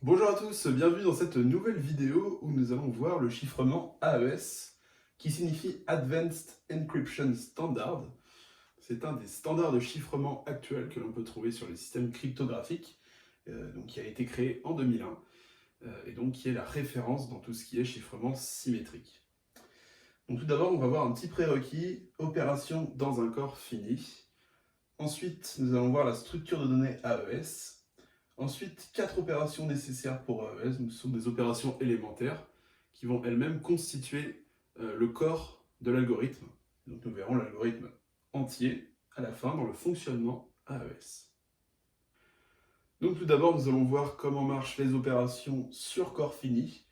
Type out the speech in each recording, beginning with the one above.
Bonjour à tous, bienvenue dans cette nouvelle vidéo où nous allons voir le chiffrement AES qui signifie Advanced Encryption Standard. C'est un des standards de chiffrement actuels que l'on peut trouver sur les systèmes cryptographiques, donc qui a été créé en 2001 et donc qui est la référence dans tout ce qui est chiffrement symétrique. Donc tout d'abord, on va voir un petit prérequis, opération dans un corps fini. Ensuite, nous allons voir la structure de données AES. Ensuite, 4 opérations nécessaires pour AES, donc ce sont des opérations élémentaires qui vont elles-mêmes constituer le corps de l'algorithme. Donc nous verrons l'algorithme entier à la fin dans le fonctionnement AES. Donc tout d'abord, nous allons voir comment marchent les opérations sur corps fini.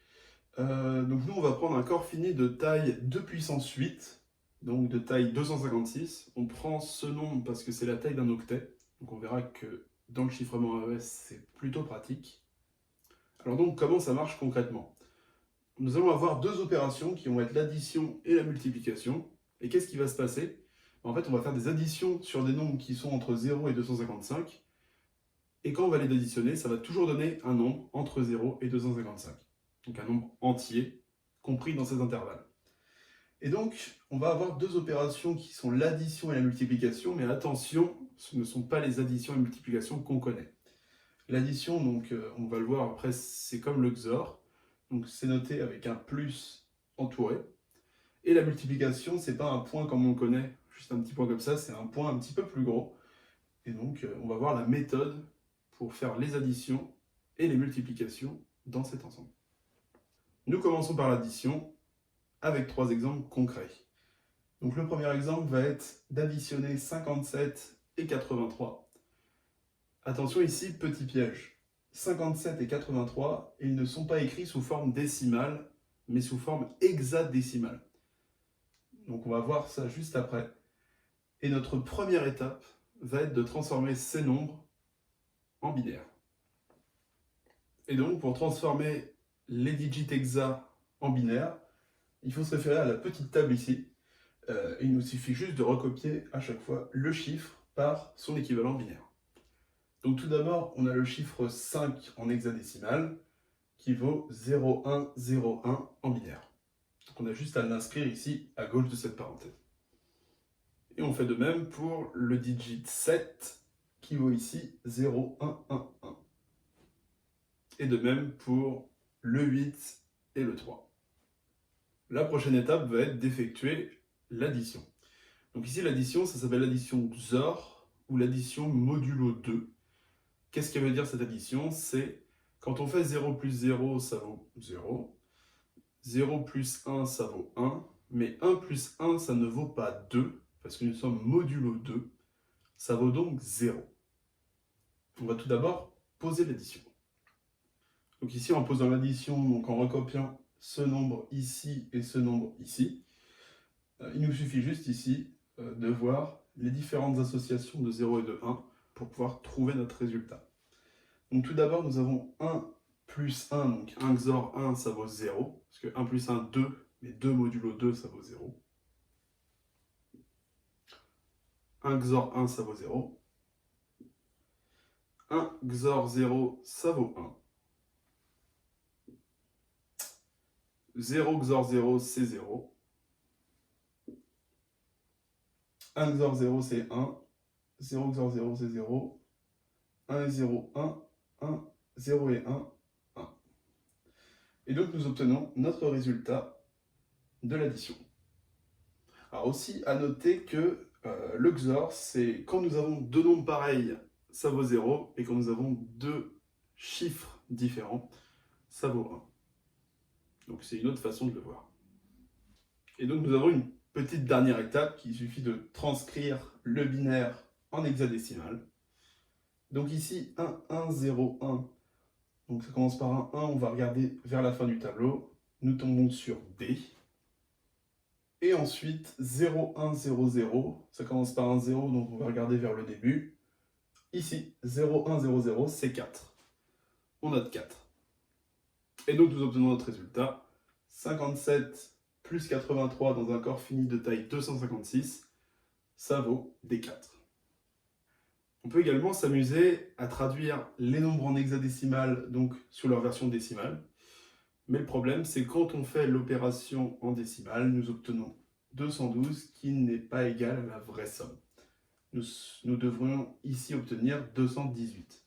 Donc nous, on va prendre un corps fini de taille 2 puissance 8, donc de taille 256. On prend ce nombre parce que c'est la taille d'un octet, donc on verra que dans le chiffrement AES, c'est plutôt pratique. Alors donc, comment ça marche concrètement? Nous allons avoir deux opérations qui vont être l'addition et la multiplication. Et qu'est-ce qui va se passer? En fait, on va faire des additions sur des nombres qui sont entre 0 et 255. Et quand on va les additionner, ça va toujours donner un nombre entre 0 et 255. Donc un nombre entier, compris dans ces intervalles. Et donc, on va avoir deux opérations qui sont l'addition et la multiplication, mais attention, ce ne sont pas les additions et multiplications qu'on connaît. L'addition, donc, on va le voir après, c'est comme le XOR, donc c'est noté avec un plus entouré. Et la multiplication, c'est pas un point comme on le connaît, juste un petit point comme ça, c'est un point un petit peu plus gros. Et donc, on va voir la méthode pour faire les additions et les multiplications dans cet ensemble. Nous commençons par l'addition avec trois exemples concrets. Donc le premier exemple va être d'additionner 57 et 83. Attention ici, petit piège. 57 et 83, ils ne sont pas écrits sous forme décimale, mais sous forme hexadécimale. Donc on va voir ça juste après. Et notre première étape va être de transformer ces nombres en binaire. Et donc pour transformer les digits hexa en binaire, il faut se référer à la petite table ici. Il nous suffit juste de recopier à chaque fois le chiffre par son équivalent binaire. Donc tout d'abord, on a le chiffre 5 en hexadécimal qui vaut 0101 en binaire. Donc on a juste à l'inscrire ici à gauche de cette parenthèse. Et on fait de même pour le digit 7 qui vaut ici 0111. Et de même pour le 8 et le 3. La prochaine étape va être d'effectuer l'addition. Donc ici l'addition, ça s'appelle l'addition XOR ou l'addition modulo 2. Qu'est-ce que veut dire cette addition? C'est quand on fait 0 plus 0, ça vaut 0. 0 plus 1, ça vaut 1. Mais 1 plus 1, ça ne vaut pas 2, parce que nous sommes modulo 2. Ça vaut donc 0. On va tout d'abord poser l'addition. Donc ici, en posant l'addition, donc en recopiant ce nombre ici et ce nombre ici, il nous suffit juste ici de voir les différentes associations de 0 et de 1 pour pouvoir trouver notre résultat. Donc tout d'abord, nous avons 1 plus 1, donc 1 XOR 1, ça vaut 0, parce que 1 plus 1, 2, mais 2 modulo 2, ça vaut 0. 1 XOR 1, ça vaut 0. 1 XOR 0, ça vaut 1. 0 XOR 0, c'est 0. 1 XOR 0, c'est 1. 0 XOR 0, c'est 0. 1 et 0, 1. 1, 0 et 1, 1. Et donc nous obtenons notre résultat de l'addition. Alors aussi, à noter que le XOR, c'est quand nous avons deux nombres pareils, ça vaut 0, et quand nous avons deux chiffres différents, ça vaut 1. Donc c'est une autre façon de le voir. Et donc nous avons une petite dernière étape qui suffit de transcrire le binaire en hexadécimal. Donc ici, 1, 1, 0, 1. Donc ça commence par un 1, on va regarder vers la fin du tableau. Nous tombons sur D. Et ensuite, 0, 1, 0, 0. Ça commence par un 0, donc on va regarder vers le début. Ici, 0, 1, 0, 0, c'est 4. On note 4. Et donc nous obtenons notre résultat. 57 plus 83 dans un corps fini de taille 256, ça vaut D4. On peut également s'amuser à traduire les nombres en hexadécimal, donc sous leur version décimale. Mais le problème, c'est quand on fait l'opération en décimale, nous obtenons 212 qui n'est pas égal à la vraie somme. Nous devrions ici obtenir 218.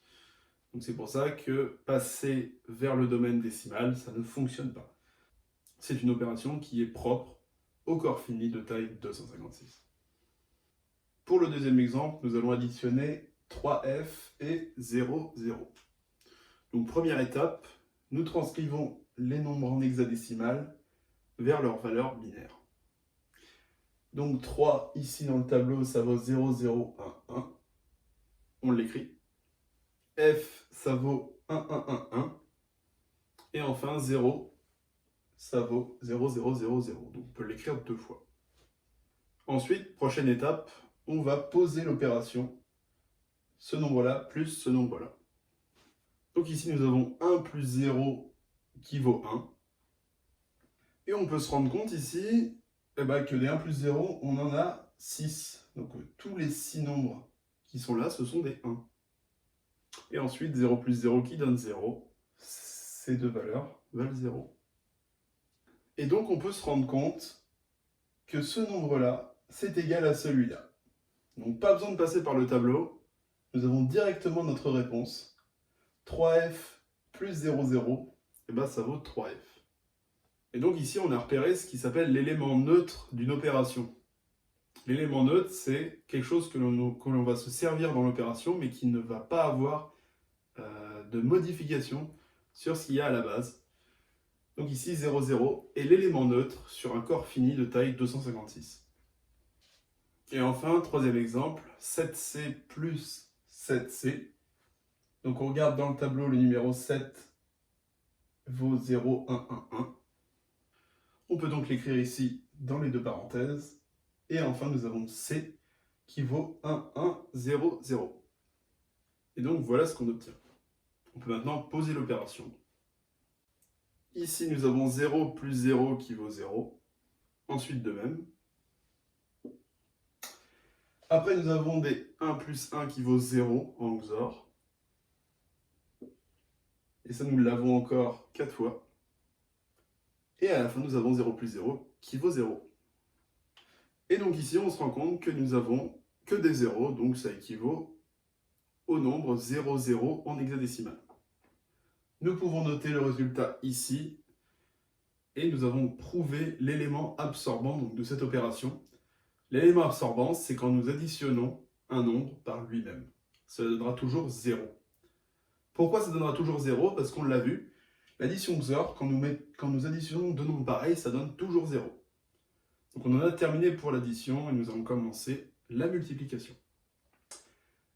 Donc c'est pour ça que passer vers le domaine décimal, ça ne fonctionne pas. C'est une opération qui est propre au corps fini de taille 256. Pour le deuxième exemple, nous allons additionner 3f et 0, 0. Donc première étape, nous transcrivons les nombres en hexadécimal vers leur valeur binaire. Donc 3, ici dans le tableau, ça vaut 0, 0, 1, 1. On l'écrit. F, ça vaut 1, 1, 1, 1. Et enfin 0, ça vaut 0, 0, 0, 0. Donc on peut l'écrire 2 fois. Ensuite, prochaine étape, on va poser l'opération, ce nombre-là plus ce nombre-là. Donc ici, nous avons 1 plus 0 qui vaut 1. Et on peut se rendre compte ici que des 1 plus 0, on en a 6. Donc tous les 6 nombres qui sont là, ce sont des 1. Et ensuite, 0 plus 0 qui donne 0. Ces deux valeurs valent 0. Et donc, on peut se rendre compte que ce nombre-là, c'est égal à celui-là. Donc, pas besoin de passer par le tableau. Nous avons directement notre réponse. 3f plus 0, 0, et ben ça vaut 3f. Et donc ici, on a repéré ce qui s'appelle l'élément neutre d'une opération. L'élément neutre, c'est quelque chose que l'on va se servir dans l'opération, mais qui ne va pas avoir de modification sur ce qu'il y a à la base. Donc ici, 0, 0 est l'élément neutre sur un corps fini de taille 256. Et enfin, troisième exemple, 7c plus 7c. Donc on regarde dans le tableau, le numéro 7 vaut 0, 1, 1, 1. On peut donc l'écrire ici dans les deux parenthèses. Et enfin, nous avons c qui vaut 1, 1, 0, 0. Et donc voilà ce qu'on obtient. On peut maintenant poser l'opération. Ici, nous avons 0 plus 0 qui vaut 0. Ensuite, de même. Après, nous avons des 1 plus 1 qui vaut 0 en XOR. Et ça, nous l'avons encore 4 fois. Et à la fin, nous avons 0 plus 0 qui vaut 0. Et donc ici, on se rend compte que nous avons que des 0, donc ça équivaut au nombre 0, 0 en hexadécimal. Nous pouvons noter le résultat ici, et nous avons prouvé l'élément absorbant donc, de cette opération. L'élément absorbant, c'est quand nous additionnons un nombre par lui-même. Ça donnera toujours 0. Pourquoi ça donnera toujours 0? Parce qu'on l'a vu, l'addition XOR, quand nous additionnons deux nombres pareils, ça donne toujours 0. Donc on en a terminé pour l'addition et nous allons commencer la multiplication.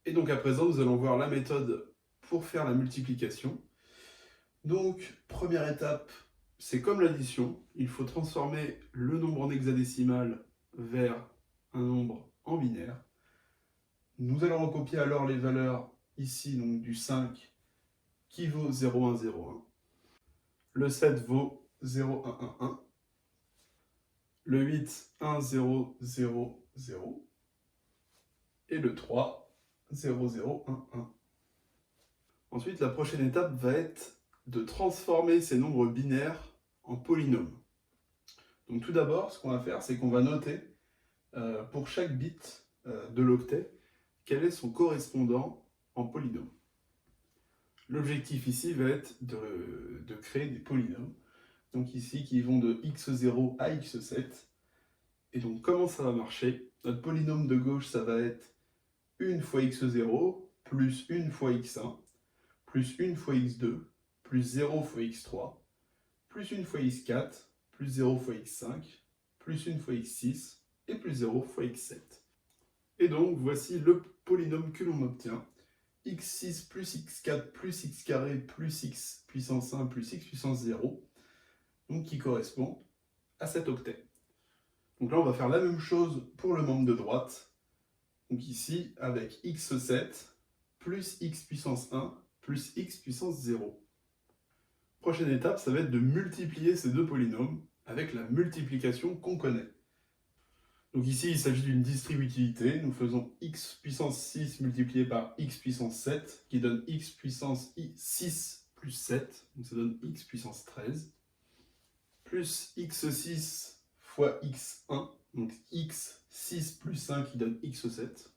Et donc à présent, nous allons voir la méthode pour faire la multiplication. Donc, première étape, c'est comme l'addition. Il faut transformer le nombre en hexadécimal vers un nombre en binaire. Nous allons recopier alors les valeurs ici, donc du 5 qui vaut 0, 1, 0, 1. Le 7 vaut 0, 1, 1, 1. Le 8, 1, 0, 0, 0. Et le 3, 0, 0, 1, 1. Ensuite, la prochaine étape va être de transformer ces nombres binaires en polynômes. Donc tout d'abord, ce qu'on va faire, c'est qu'on va noter pour chaque bit de l'octet quel est son correspondant en polynôme. L'objectif ici va être de créer des polynômes, donc ici qui vont de x0 à x7. Et donc comment ça va marcher? Notre polynôme de gauche, ça va être 1 fois x0 plus 1 fois x1 plus 1 fois x2 plus 0 fois x3 plus 1 fois x4 plus 0 fois x5 plus 1 fois x6 et plus 0 fois x7. Et donc voici le polynôme que l'on obtient. x6 plus x4 plus x carré plus x puissance 1 plus x puissance 0, donc qui correspond à cet octet. Donc là, on va faire la même chose pour le membre de droite. Donc ici, avec x7 plus x puissance 1 plus x puissance 0. Prochaine étape, ça va être de multiplier ces deux polynômes avec la multiplication qu'on connaît. Donc ici, il s'agit d'une distributivité. Nous faisons x puissance 6 multiplié par x puissance 7, qui donne x puissance 6 plus 7, donc ça donne x puissance 13, plus x6 fois x1, donc x6 plus 1 qui donne x7,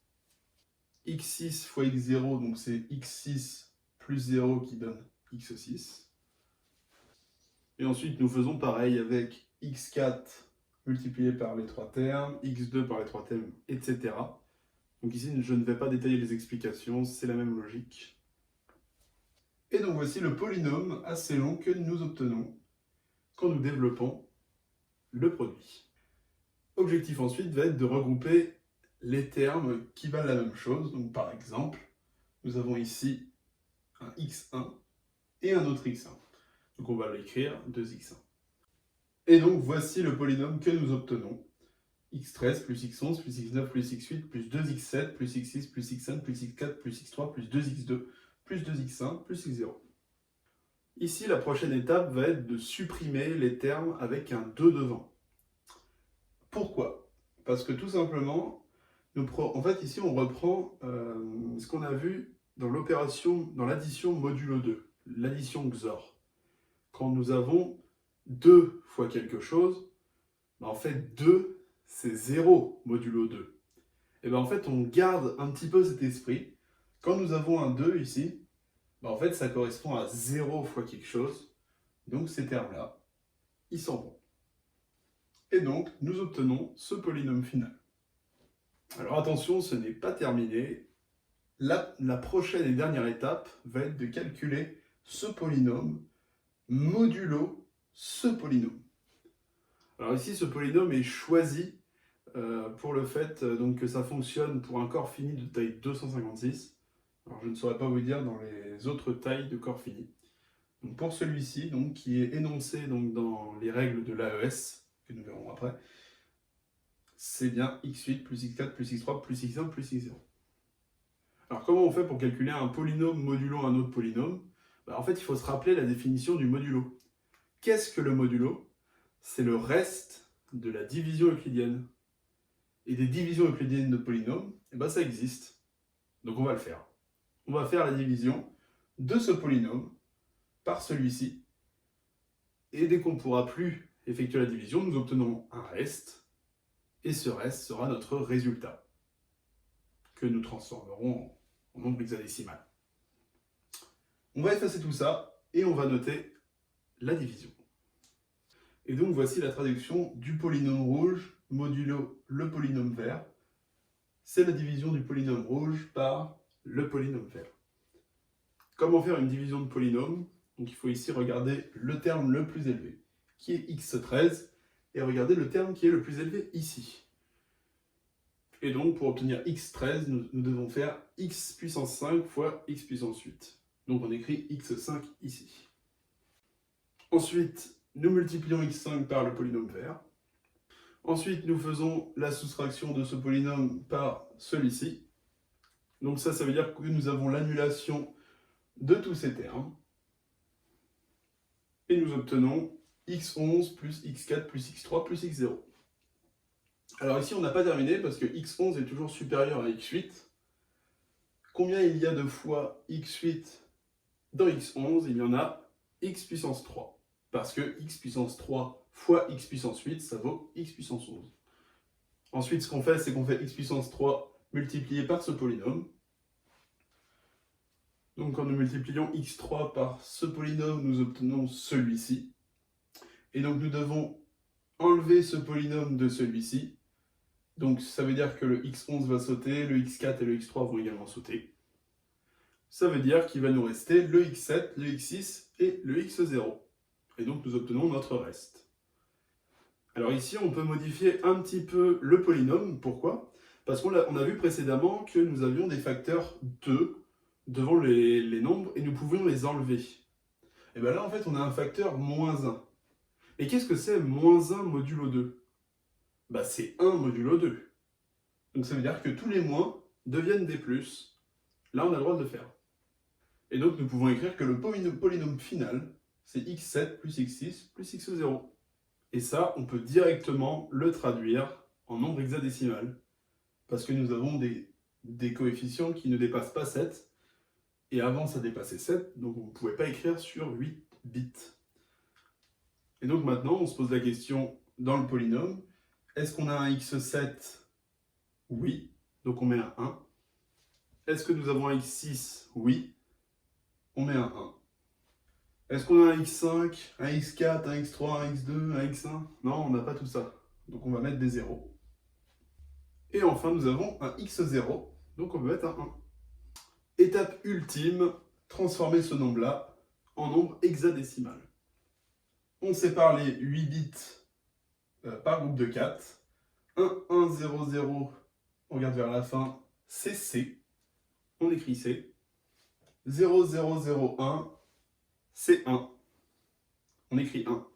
x6 fois x0, donc c'est x6 plus 0 qui donne x6. Et ensuite, nous faisons pareil avec x4 multiplié par les trois termes, x2 par les trois termes, etc. Donc ici, je ne vais pas détailler les explications, c'est la même logique. Et donc voici le polynôme assez long que nous obtenons quand nous développons le produit. Objectif ensuite va être de regrouper les termes qui valent la même chose. Donc par exemple, nous avons ici un x1 et un autre x1. Donc on va l'écrire 2x1. Et donc voici le polynôme que nous obtenons. x13 plus x11 plus x9 plus x8 plus 2x7 plus x6 plus x5 plus x4 plus x3 plus 2x2 plus 2x1 plus x0. Ici, la prochaine étape va être de supprimer les termes avec un 2 devant. Pourquoi? Parce que tout simplement, en fait ici on reprend ce qu'on a vu dans l'addition modulo 2, l'addition XOR. Quand nous avons 2 fois quelque chose, en fait 2 c'est 0 modulo 2. Et en fait on garde un petit peu cet esprit. Quand nous avons un 2 ici, en fait ça correspond à 0 fois quelque chose. Donc ces termes-là, ils s'en vont. Et donc nous obtenons ce polynôme final. Alors attention, ce n'est pas terminé. La prochaine et dernière étape va être de calculer ce polynôme modulo ce polynôme. Alors ici, ce polynôme est choisi pour le fait donc, que ça fonctionne pour un corps fini de taille 256. Alors je ne saurais pas vous dire dans les autres tailles de corps fini. Donc, pour celui-ci, qui est énoncé donc, dans les règles de l'AES, que nous verrons après, c'est bien x8 plus x4 plus x3 plus x1 plus x0. Alors comment on fait pour calculer un polynôme modulo un autre polynôme? En fait, il faut se rappeler la définition du modulo. Qu'est-ce que le modulo? C'est le reste de la division euclidienne. Et des divisions euclidiennes de polynômes, ça existe. Donc on va le faire. On va faire la division de ce polynôme par celui-ci. Et dès qu'on ne pourra plus effectuer la division, nous obtenons un reste. Et ce reste sera notre résultat, que nous transformerons en nombre hexadécimal. On va effacer tout ça et on va noter la division. Et donc voici la traduction du polynôme rouge modulo le polynôme vert. C'est la division du polynôme rouge par le polynôme vert. Comment faire une division de polynôme? Donc il faut ici regarder le terme le plus élevé, qui est x13, et regarder le terme qui est le plus élevé ici. Et donc pour obtenir x13, nous devons faire x puissance 5 fois x puissance 8. Donc on écrit x5 ici. Ensuite, nous multiplions x5 par le polynôme vert. Ensuite, nous faisons la soustraction de ce polynôme par celui-ci. Donc ça veut dire que nous avons l'annulation de tous ces termes. Et nous obtenons x11 plus x4 plus x3 plus x0. Alors ici, on n'a pas terminé parce que x11 est toujours supérieur à x8. Combien il y a de fois x8 dans x11? Il y en a x puissance 3. Parce que x puissance 3 fois x puissance 8, ça vaut x puissance 11. Ensuite, ce qu'on fait, c'est qu'on fait x puissance 3 multiplié par ce polynôme. Donc quand nous multiplions x3 par ce polynôme, nous obtenons celui-ci. Et donc nous devons enlever ce polynôme de celui-ci. Donc ça veut dire que le x11 va sauter, le x4 et le x3 vont également sauter. Ça veut dire qu'il va nous rester le x7, le x6 et le x0. Et donc nous obtenons notre reste. Alors ici, on peut modifier un petit peu le polynôme. Pourquoi? Parce qu'on a vu précédemment que nous avions des facteurs 2 devant les nombres et nous pouvions les enlever. Et bien là, en fait, on a un facteur moins 1. Et qu'est-ce que c'est moins 1 modulo 2? C'est 1 modulo 2. Donc ça veut dire que tous les moins deviennent des plus. Là, on a le droit de le faire. Et donc, nous pouvons écrire que le polynôme final, c'est x7 plus x6 plus x0. Et ça, on peut directement le traduire en nombre hexadécimal, parce que nous avons des coefficients qui ne dépassent pas 7, et avant ça dépassait 7, donc on ne pouvait pas écrire sur 8 bits. Et donc maintenant, on se pose la question dans le polynôme, est-ce qu'on a un x7? Oui, donc on met un 1. Est-ce que nous avons un x6? Oui, on met un 1. Est-ce qu'on a un x5, un x4, un x3, un x2, un x1? Non, on n'a pas tout ça. Donc on va mettre des 0. Et enfin, nous avons un x0, donc on va mettre un 1. Étape ultime, transformer ce nombre-là en nombre hexadécimal. On sépare les 8 bits par groupe de 4. 1, 1, 0, 0, on regarde vers la fin, c'est C. On écrit C. 0, 0, 0, 1, c'est 1. On écrit 1.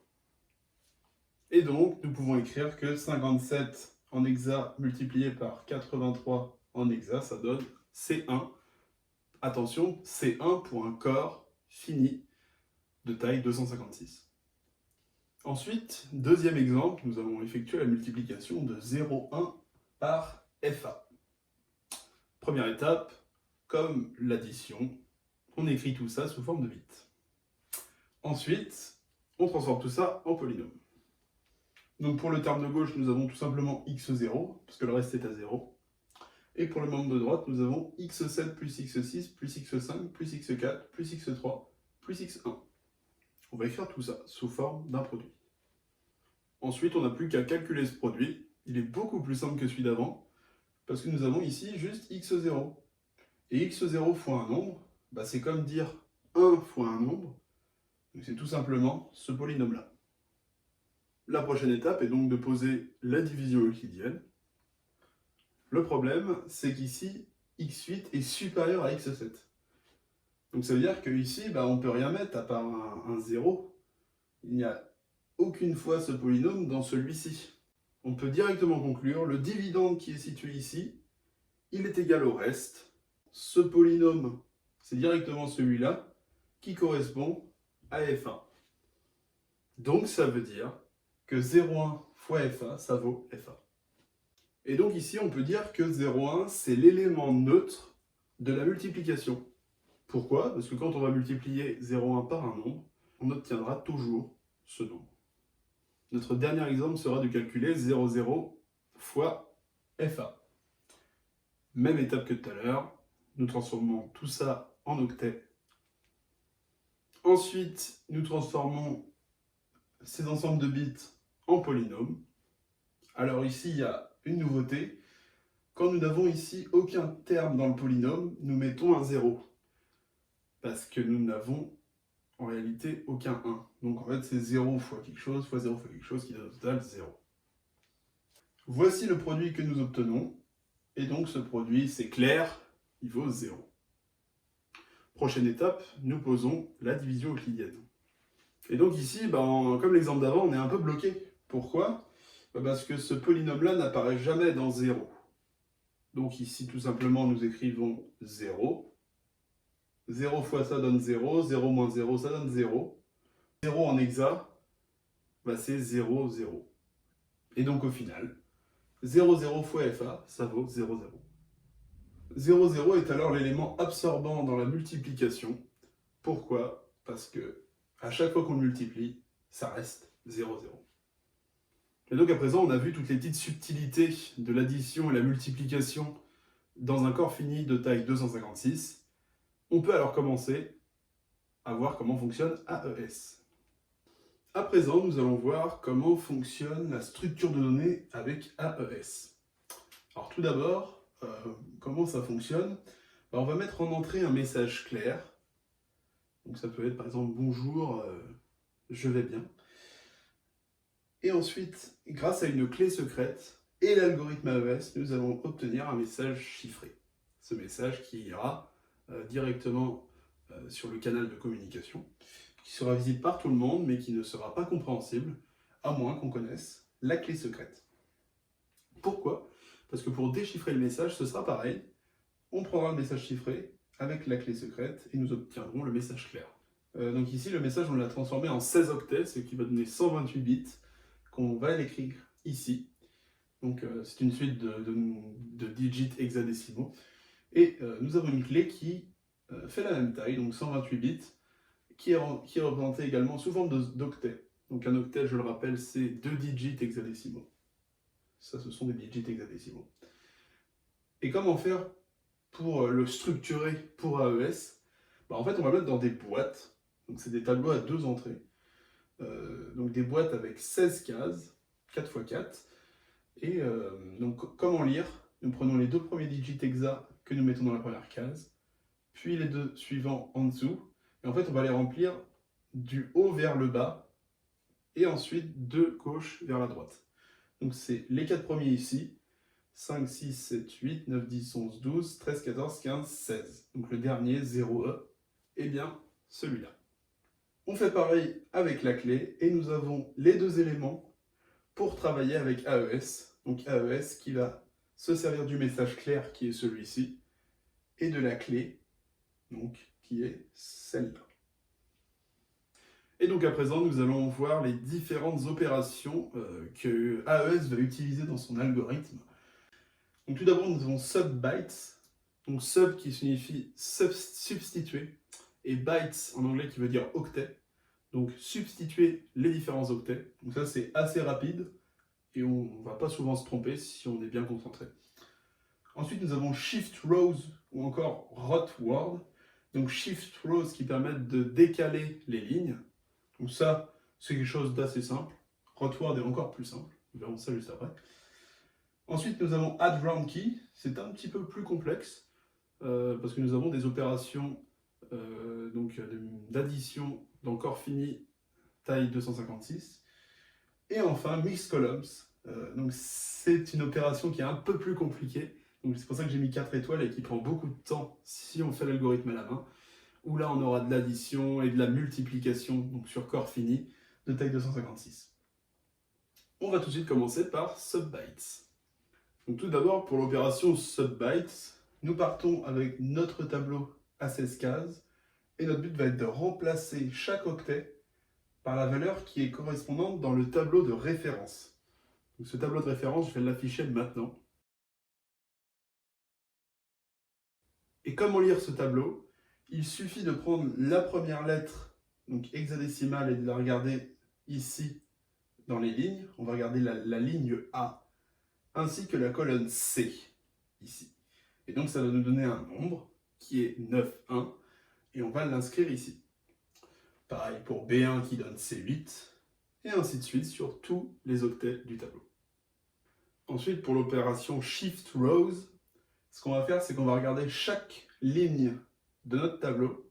Et donc, nous pouvons écrire que 57 en hexa multiplié par 83 en hexa, ça donne C1. Attention, C1 pour un corps fini de taille 256. Ensuite, deuxième exemple, nous allons effectuer la multiplication de 0,1 par FA. Première étape, comme l'addition, on écrit tout ça sous forme de bits. Ensuite, on transforme tout ça en polynôme. Donc pour le terme de gauche, nous avons tout simplement x0, parce que le reste est à 0. Et pour le membre de droite, nous avons x7 plus x6 plus x5 plus x4 plus x3 plus x1. On va écrire tout ça sous forme d'un produit. Ensuite, on n'a plus qu'à calculer ce produit. Il est beaucoup plus simple que celui d'avant, parce que nous avons ici juste x0. Et x0 fois un nombre, bah c'est comme dire 1 fois un nombre. Donc c'est tout simplement ce polynôme-là. La prochaine étape est donc de poser la division euclidienne. Le problème, c'est qu'ici, x8 est supérieur à x7. Donc ça veut dire qu'ici, on ne peut rien mettre à part un 0. Il n'y a aucune fois ce polynôme dans celui-ci. On peut directement conclure, le dividende qui est situé ici, il est égal au reste. Ce polynôme, c'est directement celui-là qui correspond à f1. Donc ça veut dire que 0,1 fois FA, ça vaut FA. Et donc ici, on peut dire que 0,1, c'est l'élément neutre de la multiplication. Pourquoi? Parce que quand on va multiplier 0,1 par un nombre, on obtiendra toujours ce nombre. Notre dernier exemple sera de calculer 0,0 fois FA. Même étape que tout à l'heure, nous transformons tout ça en octets. Ensuite, nous transformons ces ensembles de bits en polynôme. Alors ici, il y a une nouveauté. Quand nous n'avons ici aucun terme dans le polynôme, nous mettons un 0. Parce que nous n'avons en réalité aucun 1. Donc en fait, c'est 0 fois quelque chose fois 0 fois quelque chose qui donne au total 0. Voici le produit que nous obtenons. Et donc ce produit, c'est clair, il vaut 0. Prochaine étape, nous posons la division euclidienne. Et donc ici, comme l'exemple d'avant, on est un peu bloqué. Pourquoi? Parce que ce polynôme-là n'apparaît jamais dans 0. Donc ici, tout simplement, nous écrivons 0. 0 fois ça donne 0, 0 moins 0, ça donne 0. 0 en hexa, c'est 0, 0. Et donc au final, 0, 0 fois FA, ça vaut 0, 0. 0, 0 est alors l'élément absorbant dans la multiplication. Pourquoi? Parce que à chaque fois qu'on le multiplie, ça reste 0, 0. Et donc à présent, on a vu toutes les petites subtilités de l'addition et la multiplication dans un corps fini de taille 256. On peut alors commencer à voir comment fonctionne AES. À présent, nous allons voir comment fonctionne la structure de données avec AES. Alors tout d'abord, comment ça fonctionne? On va mettre en entrée un message clair. Donc ça peut être par exemple « Bonjour, je vais bien ». Et ensuite, grâce à une clé secrète et l'algorithme AES, nous allons obtenir un message chiffré. Ce message qui ira directement sur le canal de communication, qui sera visible par tout le monde, mais qui ne sera pas compréhensible, à moins qu'on connaisse la clé secrète. Pourquoi? Parce que pour déchiffrer le message, ce sera pareil. On prendra le message chiffré avec la clé secrète et nous obtiendrons le message clair. Donc ici, le message, on l'a transformé en 16 octets, ce qui va donner 128 bits, qu'on va l'écrire ici. Donc c'est une suite de digits hexadécimaux. Et nous avons une clé qui fait la même taille, donc 128 bits, qui est représentée également sous forme d'octet. Donc un octet, je le rappelle, c'est 2 digits hexadécimaux. Ça, ce sont des digits hexadécimaux. Et comment faire pour le structurer pour AES? En fait, on va le mettre dans des boîtes. Donc c'est des tableaux à 2 entrées. Donc des boîtes avec 16 cases, 4 x 4. Et donc comment lire? Nous prenons les 2 premiers digits hexa que nous mettons dans la première case, puis les 2 suivants en dessous. Et en fait, on va les remplir du haut vers le bas, et ensuite de gauche vers la droite. Donc c'est les 4 premiers ici, 5, 6, 7, 8, 9, 10, 11, 12, 13, 14, 15, 16. Donc le dernier, 0E, et bien celui-là. On fait pareil avec la clé, et nous avons les 2 éléments pour travailler avec AES. Donc AES qui va se servir du message clair qui est celui-ci, et de la clé, donc qui est celle-là. Et donc à présent, nous allons voir les différentes opérations que AES va utiliser dans son algorithme. Donc tout d'abord, nous avons subbytes, donc sub qui signifie substituer, et bytes en anglais qui veut dire octet. Donc substituer les différents octets. Donc ça c'est assez rapide, et on ne va pas souvent se tromper si on est bien concentré. Ensuite, nous avons shift rows ou encore rot word. Donc shift rows qui permettent de décaler les lignes. Donc ça, c'est quelque chose d'assez simple. Rot word est encore plus simple. Nous verrons ça juste après. Ensuite, nous avons add round key. C'est un petit peu plus complexe parce que nous avons des opérations d'addition dans corps fini taille 256. Et enfin, mixed columns. Donc c'est une opération qui est un peu plus compliquée. Donc c'est pour ça que j'ai mis 4 étoiles et qui prend beaucoup de temps si on fait l'algorithme à la main. Où là on aura de l'addition et de la multiplication, donc sur corps fini, de taille 256. On va tout de suite commencer par subbytes. Donc tout d'abord, pour l'opération subbytes, nous partons avec notre tableau à 16 cases, et notre but va être de remplacer chaque octet par la valeur qui est correspondante dans le tableau de référence. Donc ce tableau de référence, je vais l'afficher maintenant. Et comment lire ce tableau? Il suffit de prendre la première lettre, donc hexadécimale, et de la regarder ici dans les lignes. On va regarder la ligne A, ainsi que la colonne C, ici. Et donc ça va nous donner un nombre qui est 9, 1, et on va l'inscrire ici. Pareil pour B1 qui donne C8, et ainsi de suite sur tous les octets du tableau. Ensuite, pour l'opération shift rows, ce qu'on va faire, c'est qu'on va regarder chaque ligne de notre tableau.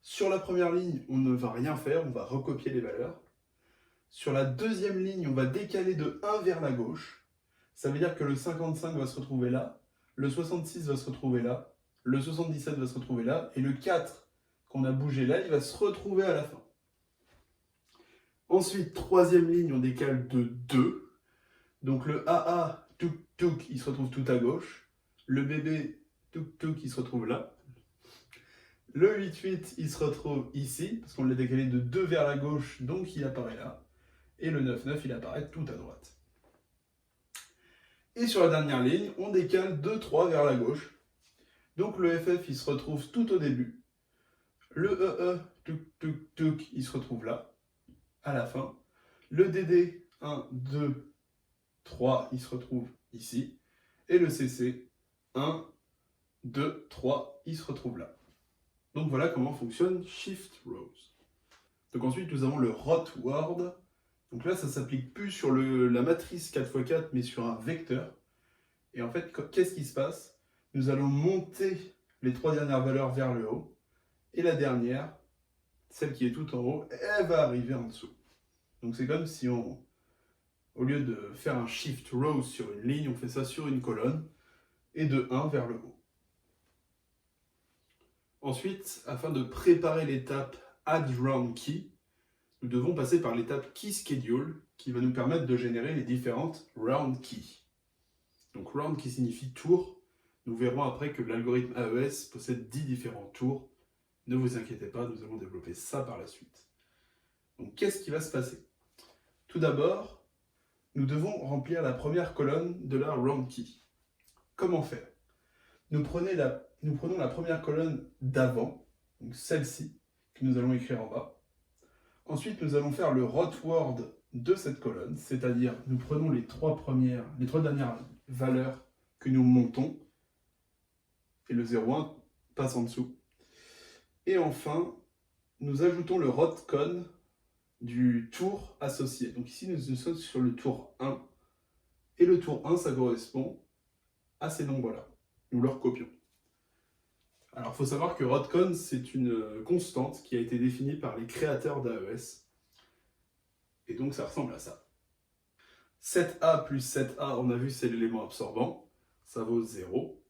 Sur la première ligne, on ne va rien faire, on va recopier les valeurs. Sur la deuxième ligne, on va décaler de 1 vers la gauche. Ça veut dire que le 55 va se retrouver là, le 66 va se retrouver là, le 77 va se retrouver là, et le 4 qu'on a bougé là, il va se retrouver à la fin. Ensuite, troisième ligne, on décale de 2. Donc le AA, touk touk, il se retrouve tout à gauche. Le BB, touk touk, il se retrouve là. Le 8-8, il se retrouve ici, parce qu'on l'a décalé de 2 vers la gauche, donc il apparaît là. Et le 9-9, il apparaît tout à droite. Et sur la dernière ligne, on décale 2-3 vers la gauche. Donc le FF, il se retrouve tout au début. Le EE, touk touk touk, il se retrouve là, à la fin. Le DD, 1, 2, 3, il se retrouve ici. Et le CC, 1, 2, 3, il se retrouve là. Donc voilà comment fonctionne Shift Rows. Donc ensuite, nous avons le rot word. Donc là, ça ne s'applique plus sur la matrice 4x4, mais sur un vecteur. Et en fait, qu'est-ce qui se passe? Nous allons monter les 3 dernières valeurs vers le haut. Et la dernière, celle qui est tout en haut, elle va arriver en dessous. Donc c'est comme si au lieu de faire un shift row sur une ligne, on fait ça sur une colonne, et de 1 vers le haut. Ensuite, afin de préparer l'étape add round key, nous devons passer par l'étape key schedule, qui va nous permettre de générer les différentes round keys. Donc round qui signifie tour. Nous verrons après que l'algorithme AES possède 10 différents tours. Ne vous inquiétez pas, nous allons développer ça par la suite. Donc qu'est-ce qui va se passer? Tout d'abord, nous devons remplir la première colonne de la round key. Comment faire? Nous prenons la première colonne d'avant, donc celle-ci, que nous allons écrire en bas. Ensuite, nous allons faire le rotword de cette colonne, c'est-à-dire nous prenons les trois dernières valeurs que nous montons, et le 0,1 passe en dessous. Et enfin, nous ajoutons le rotcon du tour associé. Donc ici, nous sommes sur le tour 1, et le tour 1, ça correspond à ces nombres-là. Nous le recopions. Alors, il faut savoir que rotcon, c'est une constante qui a été définie par les créateurs d'AES. Et donc, ça ressemble à ça. 7A plus 7A, on a vu, c'est l'élément absorbant. Ça vaut 0.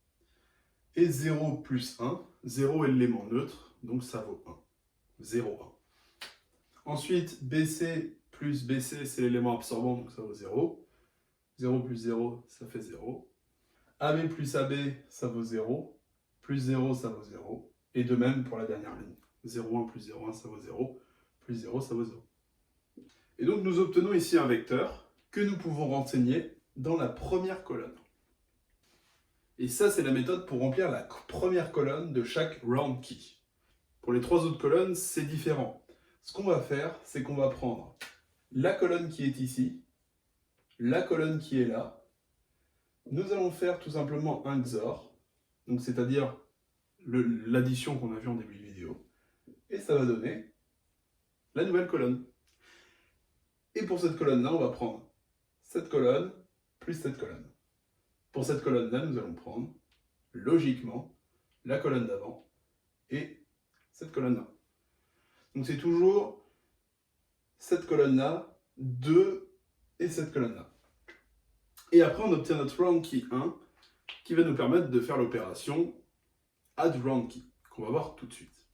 Et 0 plus 1, 0 est l'élément neutre, donc ça vaut 1. 0, 1. Ensuite, BC plus BC, c'est l'élément absorbant, donc ça vaut 0. 0 plus 0, ça fait 0. AB plus AB, ça vaut 0. Plus 0, ça vaut 0. Et de même pour la dernière ligne. 0,1 plus 0,1, ça vaut 0. Plus 0, ça vaut 0. Et donc nous obtenons ici un vecteur que nous pouvons renseigner dans la première colonne. Et ça, c'est la méthode pour remplir la première colonne de chaque round key. Pour les trois autres colonnes, c'est différent. Ce qu'on va faire, c'est qu'on va prendre la colonne qui est ici, la colonne qui est là. Nous allons faire tout simplement un XOR, donc c'est-à-dire l'addition qu'on a vue en début de vidéo, et ça va donner la nouvelle colonne. Et pour cette colonne-là, on va prendre cette colonne plus cette colonne. Pour cette colonne-là, nous allons prendre, logiquement, la colonne d'avant et cette colonne-là. Donc c'est toujours cette colonne-là, 2 et cette colonne-là. Et après, on obtient notre round key 1 qui va nous permettre de faire l'opération add round key, qu'on va voir tout de suite.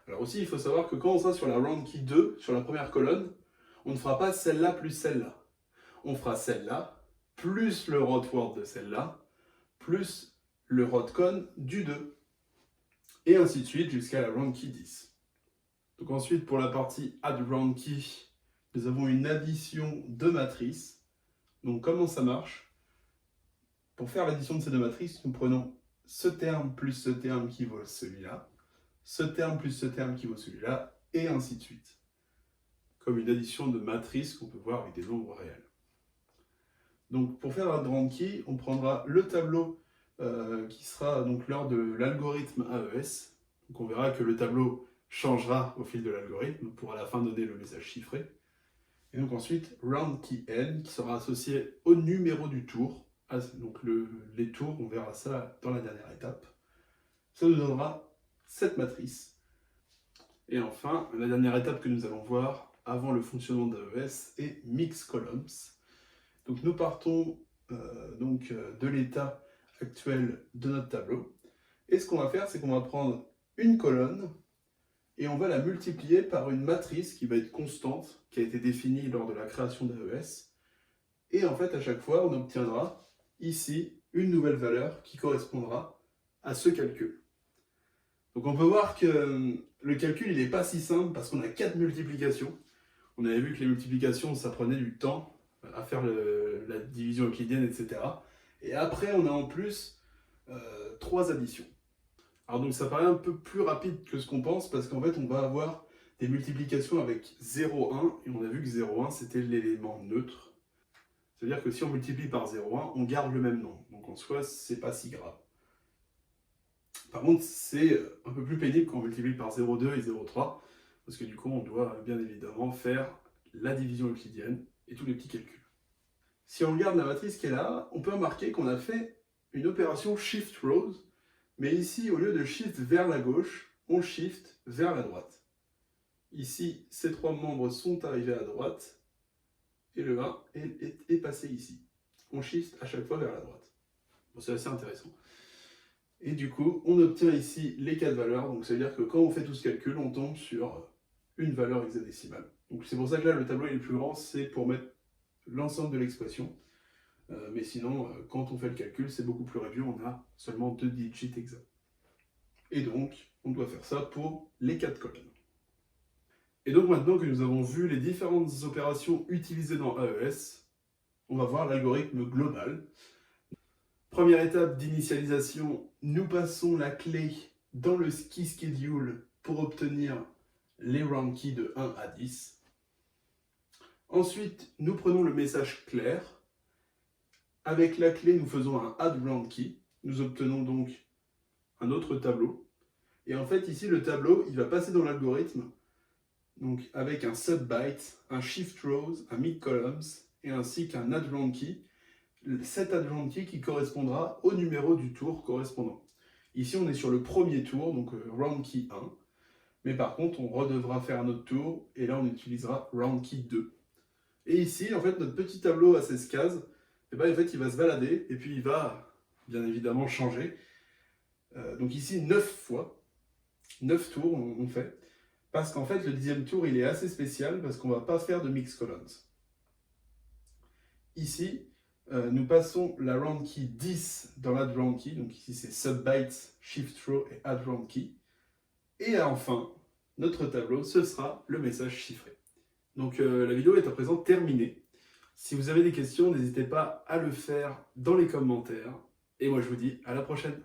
Alors aussi, il faut savoir que quand on sera sur la round key 2, sur la première colonne, on ne fera pas celle-là plus celle-là. On fera celle-là, plus le rotword de celle-là, plus le rotcon du 2. Et ainsi de suite jusqu'à la round key 10. Donc ensuite, pour la partie add round key, nous avons une addition de matrices. Donc comment ça marche? Pour faire l'addition de ces deux matrices, nous prenons ce terme plus ce terme qui vaut celui-là, ce terme plus ce terme qui vaut celui-là, et ainsi de suite. Comme une addition de matrices qu'on peut voir avec des nombres réels. Donc pour faire la round key, on prendra le tableau qui sera donc lors de l'algorithme AES. Donc on verra que le tableau changera au fil de l'algorithme pour à la fin donner le message chiffré. Et donc ensuite, round key n qui sera associé au numéro du tour. Donc les tours, on verra ça dans la dernière étape. Ça nous donnera cette matrice. Et enfin, la dernière étape que nous allons voir avant le fonctionnement d'AES est mix columns. Donc nous partons de l'état actuel de notre tableau. Et ce qu'on va faire, c'est qu'on va prendre une colonne et on va la multiplier par une matrice qui va être constante, qui a été définie lors de la création d'AES. Et en fait, à chaque fois, on obtiendra ici une nouvelle valeur qui correspondra à ce calcul. Donc on peut voir que le calcul, il n'est pas si simple parce qu'on a 4 multiplications. On avait vu que les multiplications, ça prenait du temps à faire la division euclidienne, etc. Et après, on a en plus 3 additions. Alors donc ça paraît un peu plus rapide que ce qu'on pense, parce qu'en fait, on va avoir des multiplications avec 0,1, et on a vu que 0,1, c'était l'élément neutre. C'est-à-dire que si on multiplie par 0,1, on garde le même nombre. Donc en soi, c'est pas si grave. Par contre, c'est un peu plus pénible quand on multiplie par 0,2 et 0,3, parce que du coup, on doit bien évidemment faire la division euclidienne et tous les petits calculs. Si on regarde la matrice qui est là, on peut remarquer qu'on a fait une opération shift rows, mais ici, au lieu de shift vers la gauche, on shift vers la droite. Ici, ces trois membres sont arrivés à droite, et le 1 est passé ici. On shift à chaque fois vers la droite. Bon, c'est assez intéressant. Et du coup, on obtient ici les 4 valeurs, donc ça veut dire que quand on fait tout ce calcul, on tombe sur une valeur hexadécimale. Donc c'est pour ça que là, le tableau est le plus grand, c'est pour mettre l'ensemble de l'expression. Mais sinon, quand on fait le calcul, c'est beaucoup plus réduit, on a seulement 2 digits exacts. Et donc, on doit faire ça pour les 4 colonnes. Et donc maintenant que nous avons vu les différentes opérations utilisées dans AES, on va voir l'algorithme global. Première étape d'initialisation, nous passons la clé dans le key schedule pour obtenir les round keys de 1 à 10. Ensuite, nous prenons le message clair. Avec la clé, nous faisons un add round key. Nous obtenons donc un autre tableau. Et en fait, ici, le tableau, il va passer dans l'algorithme donc avec un subbyte, un shift rows, un mid columns et ainsi qu'un add round key. Cet add round key qui correspondra au numéro du tour correspondant. Ici, on est sur le premier tour, donc round key 1. Mais par contre, on redevra faire un autre tour, et là, on utilisera round key 2. Et ici, en fait, notre petit tableau à 16 cases, et ben, en fait, il va se balader, et puis il va, bien évidemment, changer. Donc ici, 9 fois, 9 tours, on fait. Parce qu'en fait, le 10e tour, il est assez spécial, parce qu'on ne va pas faire de mix columns. Ici, nous passons la round key 10 dans l'add round key, donc ici c'est subbyte, shift row et add round key. Et enfin, notre tableau, ce sera le message chiffré. Donc la vidéo est à présent terminée. Si vous avez des questions, n'hésitez pas à le faire dans les commentaires. Et moi je vous dis à la prochaine.